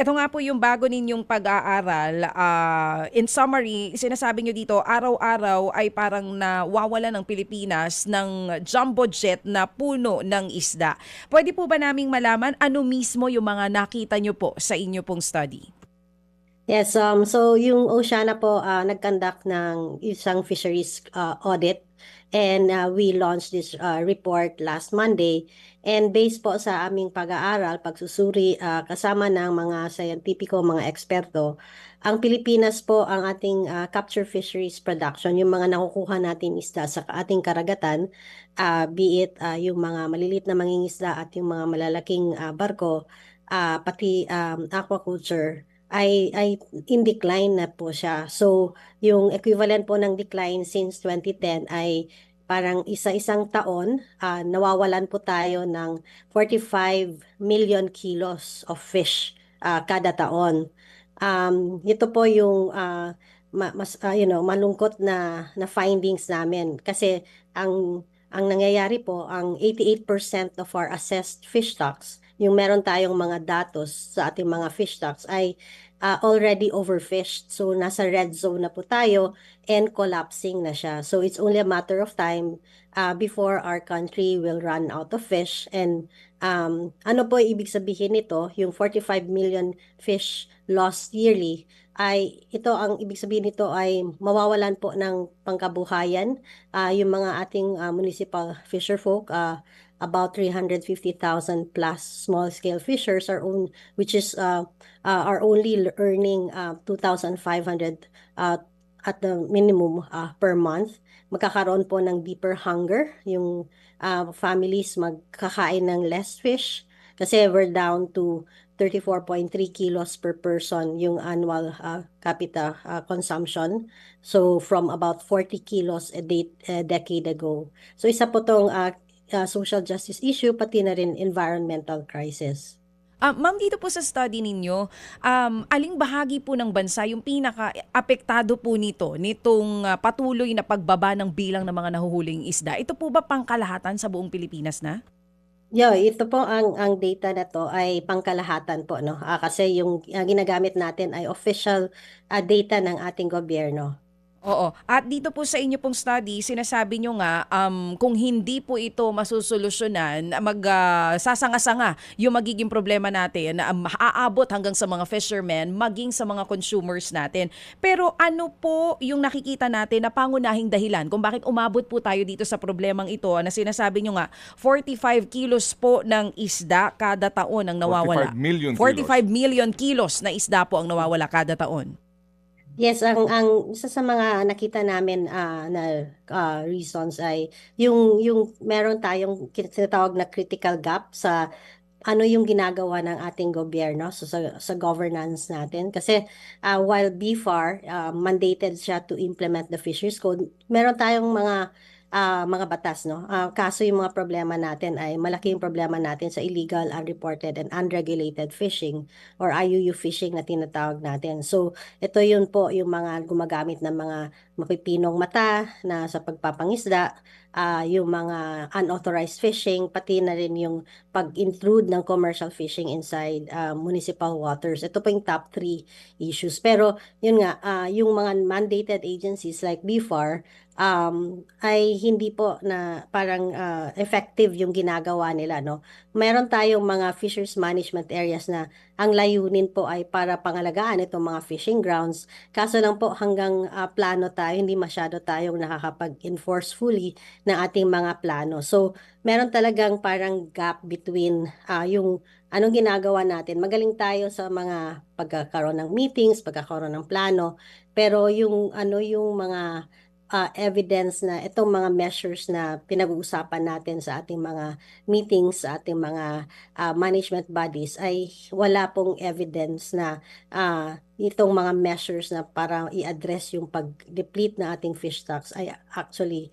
Ito nga po yung bago ninyong pag-aaral. In summary, sinasabi nyo dito, araw-araw ay parang nawawala ng Pilipinas ng jumbo jet na puno ng isda. Pwede po ba naming malaman ano mismo yung mga nakita nyo po sa inyo pong study? Yes, so yung Oceana po nag-conduct ng isang fisheries audit, and we launched this report last Monday, and based po sa aming pag-aaral, pagsusuri kasama ng mga scientifico, mga eksperto, ang Pilipinas po ang ating capture fisheries production, yung mga nakukuha natin isda sa ating karagatan, be it yung mga maliliit na mangingisda at yung mga malalaking barko, pati aquaculture ay in decline na po siya. So, yung equivalent po ng decline since 2010 ay parang isa-isang taon, nawawalan po tayo ng 45 million kilos of fish kada taon. Ito po yung malungkot na findings namin kasi ang nangyayari po, ang 88% of our assessed fish stocks, yung meron tayong mga datos sa ating mga fish stocks ay already overfished. So, nasa red zone na po tayo and collapsing na siya. So, it's only a matter of time before our country will run out of fish. And ano po ibig sabihin nito? Yung 45 million fish lost yearly, ay ito ang ibig sabihin nito ay mawawalan po ng pangkabuhayan yung mga ating municipal fisher folk, about 350,000 plus small scale fishers which is are only earning 2,500 at the minimum per month. Magkakaroon po ng deeper hunger, yung families magkakain ng less fish kasi we're down to 34.3 kilos per person yung annual capita consumption. So from about 40 kilos a decade ago. So isa po tong social justice issue, pati na rin environmental crisis. Ma'am, dito po sa study ninyo, aling bahagi po ng bansa yung pinaka-apektado po nitong patuloy na pagbaba ng bilang ng mga nahuhuling isda? Ito po ba pangkalahatan sa buong Pilipinas na? Ito po ang data na to ay pangkalahatan po, no? Kasi yung ginagamit natin ay official data ng ating gobyerno. Oo. At dito po sa inyo pong study, sinasabi nyo nga, kung hindi po ito masusolusyonan, sasanga-sanga yung magiging problema natin na aabot hanggang sa mga fishermen, maging sa mga consumers natin. Pero ano po yung nakikita natin na pangunahing dahilan kung bakit umabot po tayo dito sa problemang ito na sinasabi nyo nga, 45 kilos po ng isda kada taon ang 45 nawawala. million 45 kilos. million kilos na isda po ang nawawala kada taon. Yes, ang isa sa mga nakita namin na reasons ay yung meron tayong tinatawag na critical gap sa ano yung ginagawa ng ating gobyerno sa governance natin. Kasi while BFAR mandated siya to implement the Fisheries Code, meron tayong mga batas, no? Kaso yung mga problema natin ay malaking problema natin sa illegal, unreported, and unregulated fishing or IUU fishing na tinatawag natin. So, ito yun po yung mga gumagamit ng mga mapipinong mata na sa pagpapangisda, yung mga unauthorized fishing, pati na rin yung pag-intrude ng commercial fishing inside municipal waters. Ito po yung top three issues. Pero yun nga, yung mga mandated agencies like BFAR, ay hindi po na parang effective yung ginagawa nila, no? Meron tayong mga fisheries management areas na ang layunin po ay para pangalagaan itong mga fishing grounds. Kaso lang po hanggang plano tayo, hindi masyado tayong nakakapag-enforce fully ng ating mga plano. So, meron talagang parang gap between yung anong ginagawa natin. Magaling tayo sa mga pagkakaroon ng meetings, pagkakaroon ng plano, pero yung yung mga evidence na itong mga measures na pinag-uusapan natin sa ating mga meetings, sa ating mga management bodies ay wala pong evidence na itong mga measures na para i-address yung pag-deplete na ating fish stocks ay actually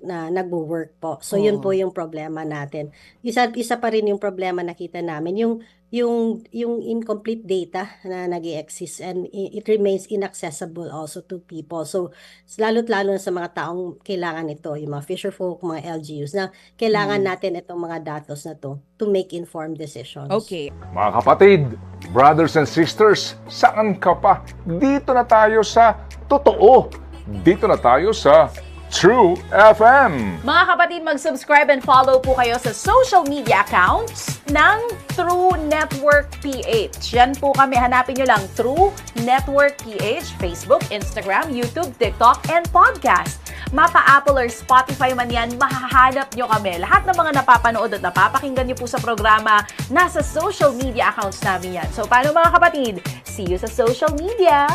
nagwo-work po. So yun po Oo. yung problema natin. Isa pa rin yung problema nakita namin, yung incomplete data na nag-exist, and it remains inaccessible also to people. So lalo't lalo na sa mga taong kailangan ito, yung mga fisherfolk, mga LGUs, na kailangan natin itong mga datos na to make informed decisions. Okay. Mga kapatid, brothers and sisters, saan ka pa? Dito na tayo sa totoo. Dito na tayo sa True FM. Mga kapatid, mag-subscribe and follow po kayo sa social media accounts ng True Network PH. Yan po kami. Hanapin nyo lang True Network PH, Facebook, Instagram, YouTube, TikTok, and podcast. Mapa Apple or Spotify man yan, mahahanap nyo kami. Lahat ng mga napapanood at napapakinggan nyo po sa programa, nasa social media accounts namin yan. So, paano mga kapatid? See you sa social media!